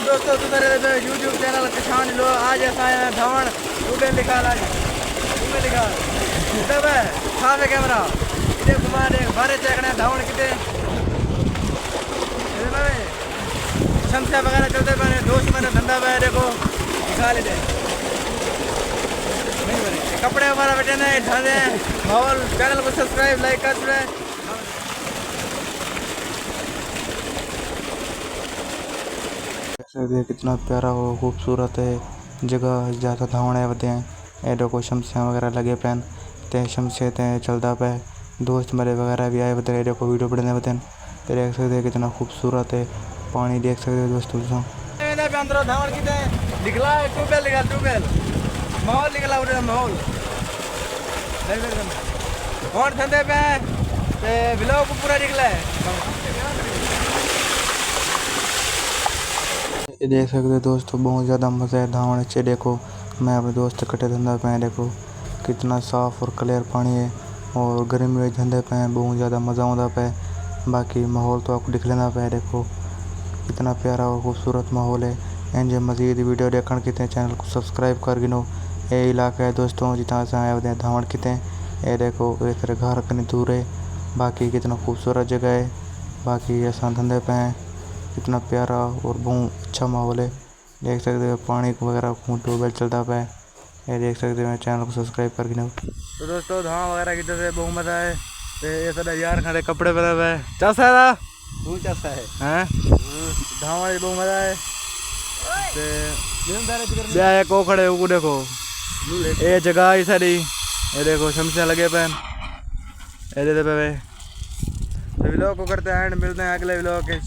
दोस्तों तुम्हारे YouTube channel किसान लो आज ऐसा है धावण टूबे निकाल आज टूबे निकाल तब है खावे कैमरा इधर घुमा दे बारे चेकने धावण किते समस्या वगैरह चलते बने दोस्त मैंने धंधा पे देखो निकाल दे कपड़े हमारा बेटे ने ढाले माहौल चैनल को सब्सक्राइब लाइक कर दे। कितना प्यारा और खूबसूरत है जगह ज़्यादा धावणे होते हैं ए देखो शमसियाँ वगैरह लगे पैन ते शमसे ते चलता पे दोस्त मेरे वगैरह भी आए बता देखो वीडियो बढ़ने होते हैं देख सकते हैं कितना खूबसूरत है पानी देख सकते हो दोस्तों धावण कितने निकला है ट्यूबवेल माहौल निकला उधर माहौल और धंधे पे ब्लॉग पूरा निकला है ये देख सकते हो दोस्तों बहुत ज़्यादा मज़ा है धावण से देखो मैं अपने दोस्त कटे धंधा पे देखो कितना साफ़ और क्लियर पानी है और गर्मी में धंधे पे बहुत ज़्यादा मज़ा आता पे बाकी माहौल तो आपको दिख लेना पे देखो कितना प्यारा और खूबसूरत माहौल है एंजे मज़ीद वीडियो देखने कितने चैनल को सब्सक्राइब कर गिनो ये इलाका है दोस्तों जितना से आए होते हैं धावण कितने ये देखो एक तरह घर कहीं दूर है बाकी कितना खूबसूरत जगह है बाकी ऐसा धंधे पे हैं कितना प्यारा और बहुत अच्छा माहौल है देख सकते हो पानी वगैरह ट्यूबवेल चलता पे ये देख सकते हो चैनल को सब्सक्राइब कर गिनो। तो दोस्तों धावण वगैरह की तरह बहुत मज़ा है तो ये सब यार खड़े कपड़े पहने हुए चसा है हैं धावण बहुत मज़ा है एक वो खड़े वो देखो ये जगह ही सारी ये देखो शमसियाँ लगे पैन ये देते पे तो व्लॉग को करते हैं एंड मिलते हैं अगले व्लॉग के